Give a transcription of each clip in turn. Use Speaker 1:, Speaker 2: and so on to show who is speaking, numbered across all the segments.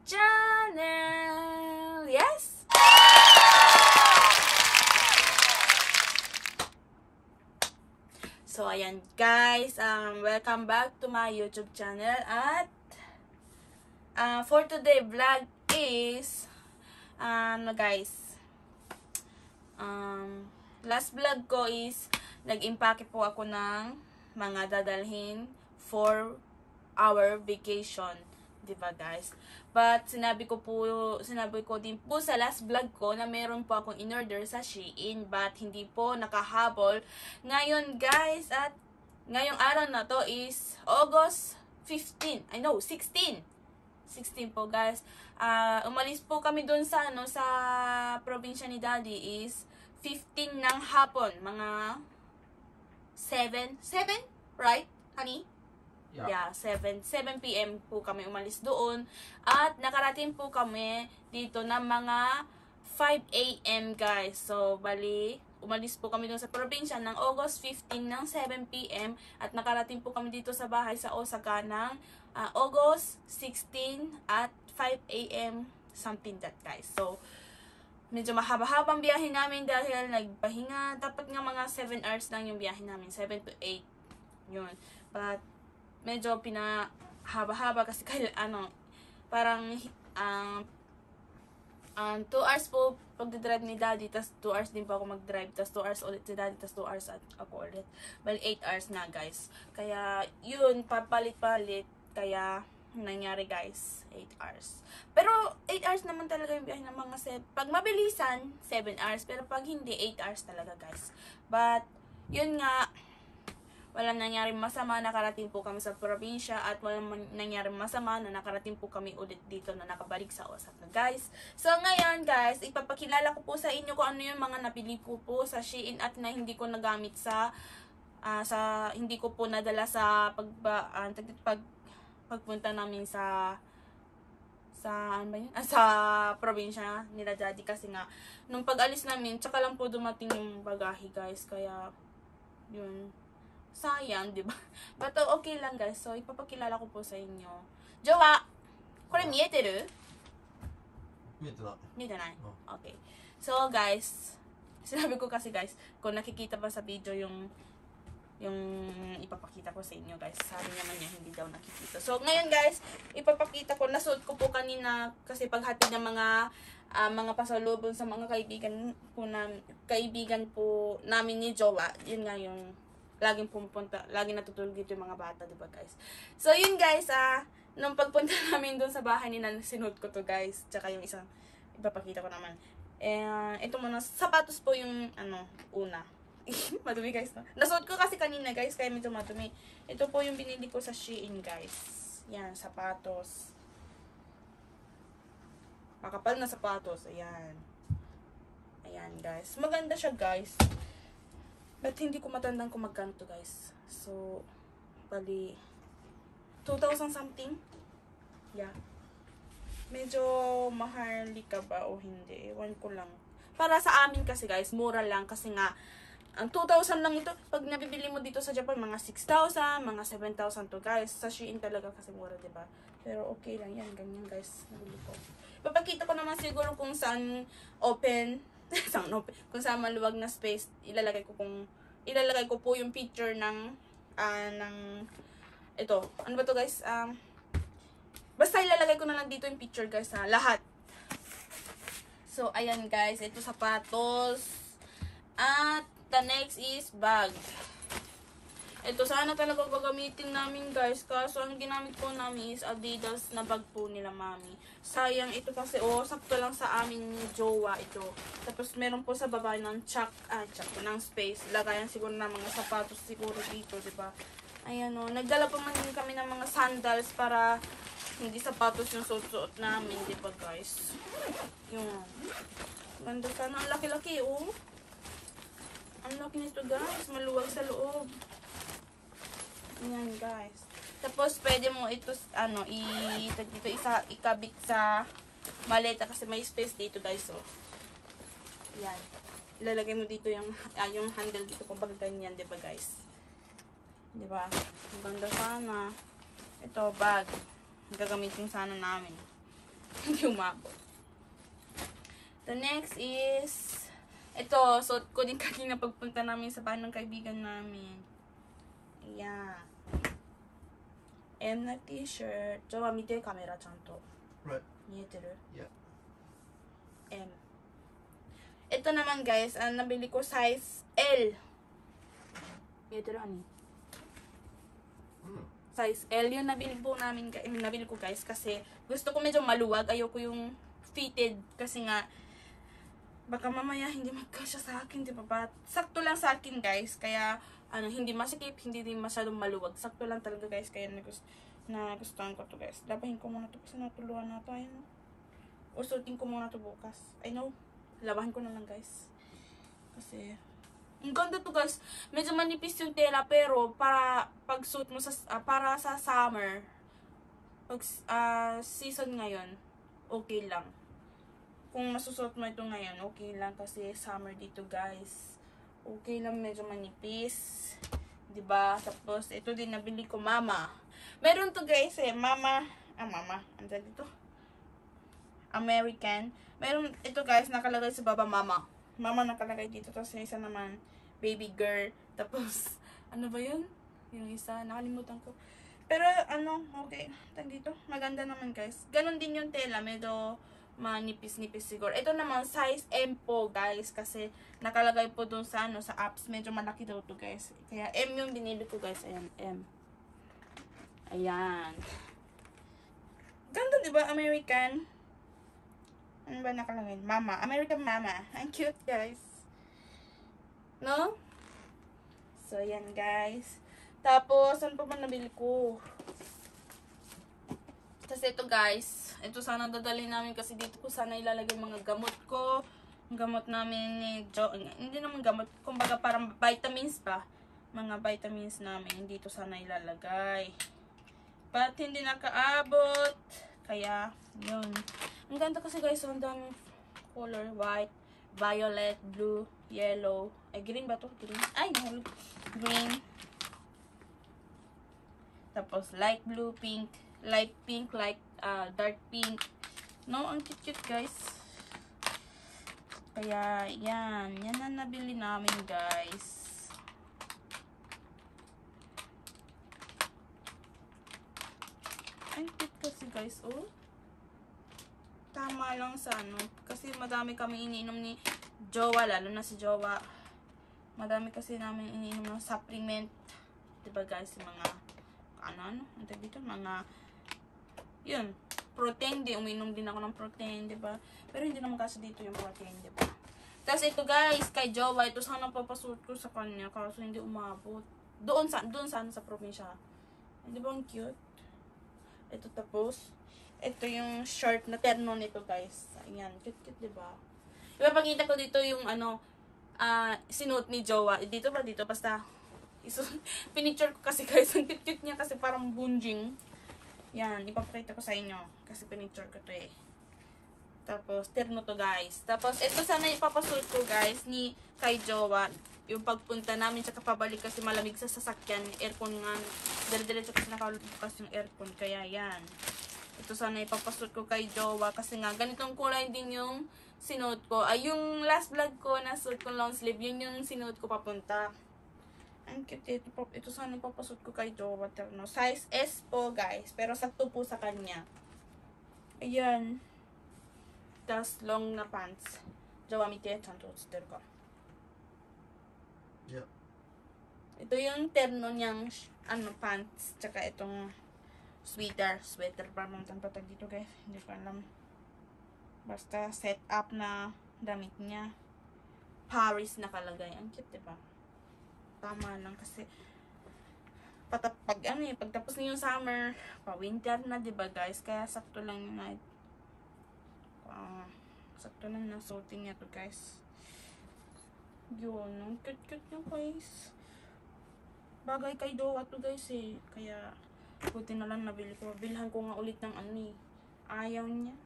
Speaker 1: channel. Yes? So, ayan guys, welcome back to my YouTube channel. At for today vlog is guys, last vlog ko is nag-impake po ako ng mga dadalhin for our vacation, diba guys? But sinabi ko din po sa last vlog ko na meron po akong in-order sa Shein, but hindi po nakahabol ngayon guys. At ngayong araw na to is August 15, 16 po guys. Umalis po kami doon sa sa probinsya ni Daddy is 15 ng hapon, mga 7, right honey? Yeah, 7 PM po kami umalis doon. At nakarating po kami dito ng mga 5 AM guys. So, bali, umalis po kami doon sa probinsya ng August 15 ng 7 PM. At nakarating po kami dito sa bahay sa Osaka ng August 16 at 5 AM. Something that guys. So, medyo mahaba-habang biyahe namin dahil nagpahinga. Dapat nga mga 7 hours lang yung biyahe namin. 7 to 8. Yun. But, medyo pinahaba-haba kasi parang 2 hours po pagdadrive ni Daddy, tas 2 hours din po ako mag-drive, tas 2 hours ulit si Daddy, tas 2 hours at ako ulit. Bali 8 hours na guys. Kaya yun, papalit-palit, kaya nangyari guys, 8 hours. Pero 8 hours naman talaga yung biyahe ng mga pag mabilisan, 7 hours, pero pag hindi, 8 hours talaga guys. But yun nga, walang nangyaring masama, nakarating po kami sa probinsya at walang nangyaring masama na nakarating po kami ulit dito na nakabalik sa Osaka guys. So ngayon guys, ipapakilala ko po sa inyo kung ano yung mga napili ko po sa Shein at na hindi ko nagamit hindi ko po nadala sa pagpunta namin sa probinsya nila Daddy, kasi nga nung pag-alis namin tsaka lang po dumating yung bagahe guys, kaya yun, sayang, diba? But okay lang guys. So, ipapakilala ko po sa inyo. Jowa! Kore, miete na? Miete na? Okay. So, guys, sinabi ko kasi guys, kung nakikita pa sa video yung ipapakita ko sa inyo guys. Sabi naman niya, hindi daw nakikita. So, ngayon guys, ipapakita ko. Nasuot ko po kanina kasi paghatid ng mga pasalubong sa mga kaibigan po namin ni Jowa. Yun nga yung laging pumunta, laging natutulog dito yung mga bata, diba guys? So, yun guys, nung pagpunta namin doon sa bahay nila, sinuot ko to guys. Tsaka yung isang, ipapakita ko naman. Ito muna, sapatos po yung, una. Madumi guys, no? Nasuot ko kasi kanina guys, kaya medyo madumi. Ito po yung binili ko sa Shein guys. Yan, sapatos. Makapal na sapatos, ayan. Ayan guys. Maganda siya guys. But hindi ko matandang kung magkano to guys. So, bali 2,000 something. Yeah. Medyo maharli ka ba o hindi? Ewan ko lang. Para sa amin kasi guys, mura lang. Kasi nga, ang 2,000 lang ito. Pag nabibili mo dito sa Japan, mga 6,000, mga 7,000 to guys. Sa Shein talaga kasi mura, diba? Pero okay lang yan. Ganyan guys. Nabili ko. Papakita ko naman siguro kung saan open. Kung saan maluwag na space, ilalagay ko po yung picture ng ito. Ano ba to guys? Basta ilalagay ko na lang dito yung picture guys na lahat. So ayan guys, ito sapatos. At the next is bag. Ito sana talaga gagamitin namin guys, kaso ang ginamit po namin is Adidas na bag po nila mami. Sayang ito kasi sakto lang sa amin ni Jowa ito. Tapos meron po sa baba ng chuck ng space. Lagayan siguro ng mga sapatos siguro dito, diba? Ayan nagdala pa man din kami ng mga sandals para hindi sapatos yung suot-suot namin, diba guys? Yung ganda sana, ang laki-laki Ang laki nito guys, maluwag sa loob. Ayan guys. Tapos pwede mo ito ikabit sa maleta kasi may space dito guys. So, ayan. Ilalagay mo dito yung handle dito kung baga ganyan, diba guys? Diba? Ang ganda sana. Ito, bag. Gagamitin sana namin. Hindi umabot. The next is, ito, suot ko din kanina pagpunta namin sa bahay ng kaibigan namin. Ayan. M na t-shirt. Jowa, mite camera chanto.
Speaker 2: Right.
Speaker 1: Mieteru?
Speaker 2: Yeah.
Speaker 1: M. Ito naman guys, nabili ko size L. Mieteru, ani? Size L yung nabili ko guys kasi gusto ko medyo maluwag. Ayoko yung fitted kasi nga baka mamaya hindi magkasya sa akin, di ba? But sakto lang sa akin guys. Kaya hindi masikip, hindi din masyadong maluwag. Sakto lang talaga guys. Kaya nagustuhan ko to guys. Labahin ko muna to kasi natuluan na tayo. No? Usutin ko muna to bukas. I know. Labahin ko na lang guys. Kasi ang ganda to guys. Medyo manipis yung tela pero para pag suit mo para sa summer, pag season ngayon, okay lang. Kung masusot mo ito ngayon, okay lang kasi summer dito guys. Okay lang, medyo manipis. 'Di ba? Tapos ito din nabili ko mama. Meron to guys mama. Ano dito? American. Meron ito guys nakalagay sa baba mama. Mama nakalagay dito, tapos yung isa naman baby girl. Tapos ano ba 'yun? Yung isa nakalimutan ko. Pero okay. Tag dito. Maganda naman guys. Ganon din yung tela, medyo manipis-nipis siguro. Ito naman size M po guys kasi nakalagay po dun sa sa apps, medyo malaki daw to guys. Kaya M yung binili ko guys. Ayan, M. Ayan. Ganda 'di ba, American? Ano ba nakalagay? Mama, American mama. Ang cute guys. No? So ayan guys. Tapos ano pa man nabili ko? Kasi ito guys, ito sana dadalhin namin kasi dito ko sana ilalagay mga gamot ko. Gamot namin ni hindi naman gamot, kumbaga parang vitamins pa. Mga vitamins namin dito sana ilalagay. But hindi nakaabot. Kaya, yun. Ang ganda kasi guys, ang daming color. White, violet, blue, yellow. Ay, green ba to? Green. Ay, no. Green. Tapos light blue, pink. Light pink, light dark pink. No, ang cute guys. Kaya yan ang nabili namin guys. Ang cute kasi guys, oh. Tama lang sa kasi madami kami iniinom ni Jowa, lalo na si Jowa. Madami kasi namin iniinom ng supplement. 'Di ba guys, yung mga ano dito, mga yun, protein din. Uminom din ako ng protein, diba? Pero hindi naman kasi dito yung protein, diba? Tapos ito guys, kay Jowa, ito sana papasuot ko sa kanya kaso hindi umabot. Doon sa probinsya. Di ba ang cute? Ito tapos, ito yung short na terno nito guys. Ayan, cute, diba? Ipapakita ko dito yung sinuot ni Jowa. Dito ba? Dito. Basta, pinicture ko kasi guys. Ang cute niya kasi parang bunjing. Yan, ipapakita ko sa inyo. Kasi pinicture ko to eh. Tapos, terno to guys. Tapos, ito sana ipapasuot ko guys ni kay Jowa. Yung pagpunta namin tsaka pabalik kasi malamig sa sasakyan. Aircon nga. Dire-diretso kasi nakalubukas yung aircon. Kaya yan. Ito sana ipapasuot ko kay Jowa. Kasi nga, ganitong kulay din yung sinuot ko. Ay, yung last vlog ko na suot ko long sleeve. Yun yung sinuot ko papunta. Ang cute. Ito sana ipapasuot ko kay Jowa terno. Size S po guys. Pero sakto po sa kanya. Ayan. Tapos long na pants. Jowa mite. Chanto utsuteru ka.
Speaker 2: Yep.
Speaker 1: Ito yung terno niyang pants. Tsaka itong sweater. Sweater pa naman patag dito guys. Hindi ko alam. Basta set up na damit niya. Paris nakalagay. Ang cute diba? Tama lang kasi pagtapos na yung summer, pa-winter na, diba guys? Kaya sakto lang yung night. Sakto lang na suotin niya to guys. Yun, ang cute niya guys. Bagay kay Jowa to guys eh. Kaya, buti na lang nabili ko. Bilhan ko nga ulit ng Ayaw niya.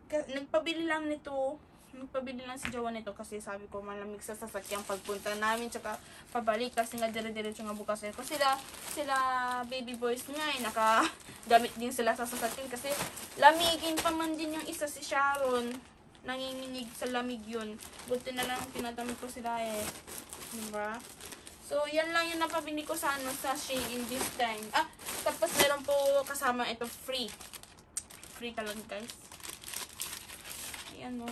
Speaker 1: Nagpabili lang nito Magpabili lang si Jowa nito kasi sabi ko malamig sa sasakyan pagpunta namin tsaka pabalik kasi nga dire-diretso nga bukas ko sila baby boys nga nakagamit din sila sa sasakyan kasi lamigin pa man din yung isa si Sharon, nanginginig sa lamig yun, buti na lang tinatamid ko sila diba? So yan lang yung napabili ko sa sa Shein this time. Tapos meron po kasama ito free talaga guys. Ayan o.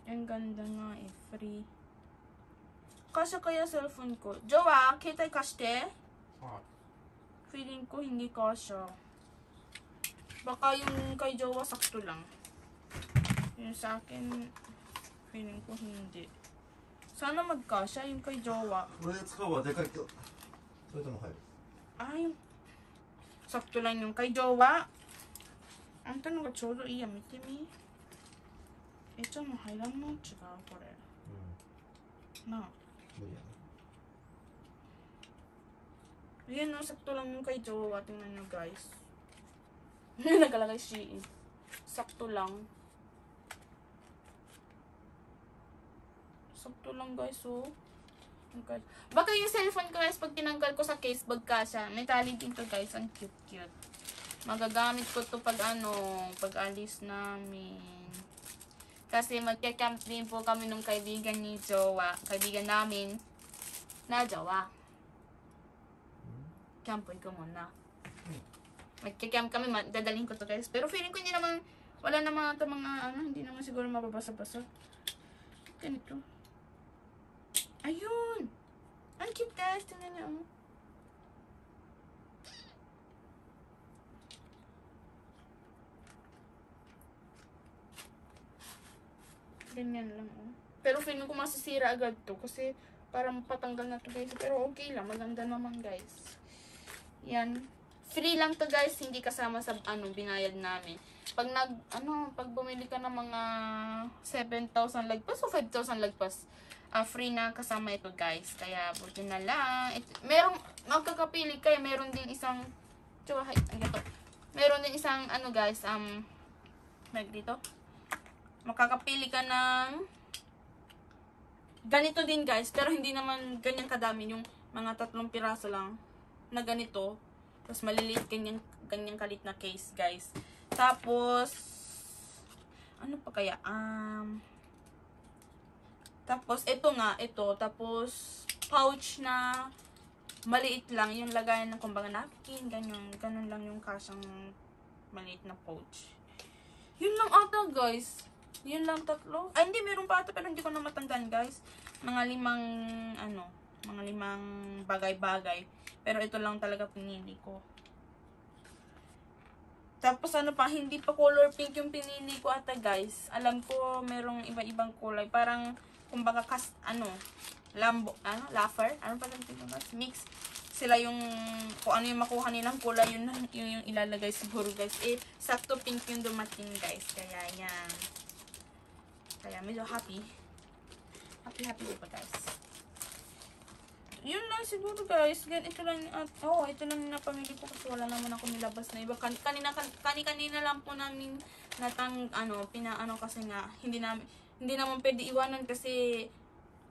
Speaker 1: Ang ganda nga free. Kasya kaya cellphone ko. Jowa, kita kashite? Feeling ko hindi kasya. Baka yung kay Jowa sakto lang. Yung sa akin, feeling ko hindi. Sana magkasya yung kay Jowa. Yung sakto lang yung kay Jowa. Ang tanong ka chodo iya, mite mi. ちょっと入らんの違うこれ、なあyan no, sakto lang yung kay Jowa. Tingnan nyo guys. Nagalagay Shein. Sakto lang. Sakto lang guys okay. Baka yung cellphone ko guys pag tinanggal ko sa case bag kasya. May tali din to guys. Ang cute. Magagamit ko to pag pag alis namin. Kasi magka-camp din po kami nung kaibigan ni Jowa. Kaibigan namin na Jowa. Campoy ko muna. Magka-camp kami, dadalhin ko to guys. Pero feeling ko hindi naman, wala naman ito mga hindi naman siguro mababasa-basa. Ganito. Ayun! Ang cute guys. Tingnan niyo. Ganyan lang Pero feeling ko masisira agad to kasi parang patanggal na to guys. Pero okay lang, maganda naman guys. Yan. Free lang to guys, hindi kasama sa binayad namin. Pag pag bumili ka ng mga 7,000 lagpas o 5,000 lagpas, free na kasama ito guys. Kaya buti na lang. Magkakapili kayo, meron din isang meron din isang guys, dito. Makakapili ka ng ganito din guys, pero hindi naman ganyan kadami, yung mga 3 piraso lang na ganito, tapos maliliit ganyan kalit na case guys. Tapos ano pa kaya tapos tapos pouch na maliit lang, yung lagayan ng kumbaga napkin, ganun lang yung kasyang maliit na pouch. Yun lang ata guys. Yun lang 3. Ay, hindi, meron pa ata pero hindi ko na matandaan guys. Mga 5 bagay-bagay. Pero ito lang talaga pinili ko. Tapos hindi pa color pink yung pinili ko ata guys. Alam ko merong iba-ibang kulay. Parang, kumbaga laffer. Ano pa lang ito guys? Mix. Sila yung, kung ano yung makuha nilang kulay, yun yung ilalagay siguro guys. Sakto pink yung dumating guys. Kaya yan. Kaya medyo happy ko pa guys. Yun lang siguro guys. Ito lang yung napamili ko kasi wala naman ako nilabas na iba. Kanina lang po namin kasi nga hindi naman pwede iwanan kasi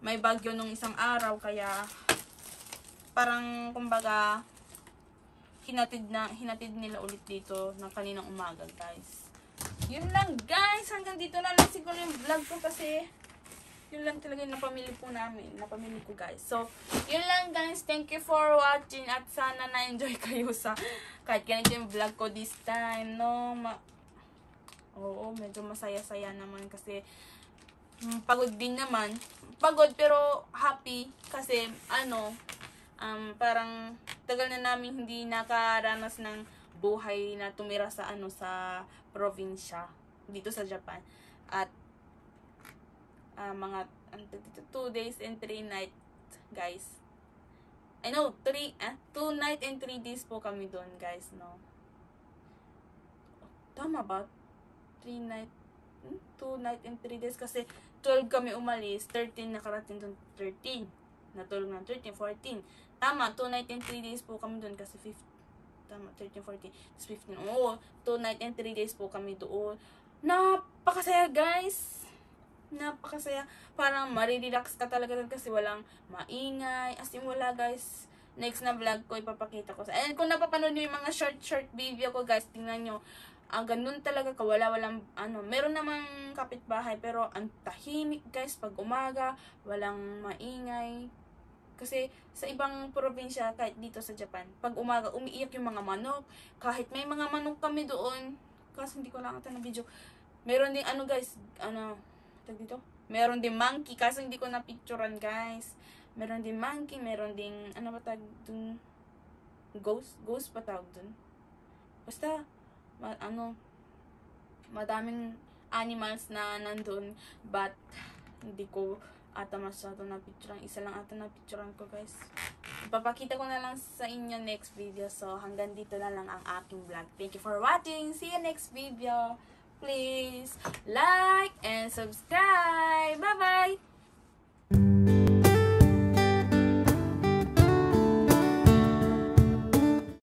Speaker 1: may bagyo nung isang araw, kaya parang kumbaga hinatid nila ulit dito ng kaninang umaga guys. Yun lang guys, hanggang dito na lang siguro yung vlog ko kasi yun lang talaga yung napamili ko guys. So, yun lang guys, thank you for watching at sana na-enjoy kayo sa kahit ganito yung vlog ko this time, no? Oo, medyo masaya-saya naman kasi pagod din naman. Pagod pero happy kasi parang tagal na namin hindi nakaranas ng buhay na tumira sa sa probinsya dito sa Japan. At mga 2 days and 3 nights guys. I know 2 night and 3 days po kami doon guys, no. Tama ba? 2 night and 3 days kasi 12 kami umalis, 13 nakarating doon, 13 natulog ng 13, 14. Tama, 2 night and 3 days po kami doon kasi 15. Tama, 13, 14, 15. Oo, 2 night and 3 days po kami doon. Napakasaya guys. napakasaya. Parang marirelax ka talaga kasi walang maingay. As in, wala guys. Next na vlog ko, ipapakita ko. And kung napapanood nyo yung mga short video ko guys, tingnan nyo. Ganun talaga walang meron namang kapitbahay pero ang tahimik guys pag umaga, walang maingay. Kasi sa ibang probinsya, kahit dito sa Japan, pag umaga, umiiyak yung mga manok. Kahit may mga manok kami doon, kasi hindi ko lang ata na video. Meron din guys, tag dito? Meron din monkey, kasi hindi ko na picturean guys. Meron din monkey, meron din, ba tag dun? Ghost pa tawag dun. Basta, madaming animals na nandun, but hindi ko ata masyado na picturean. Isa lang ata na picturean ko guys. Ipapakita ko na lang sa inyo next video. So hanggang dito na lang ang aking vlog. Thank you for watching. See you next video. Please like and subscribe. Bye bye.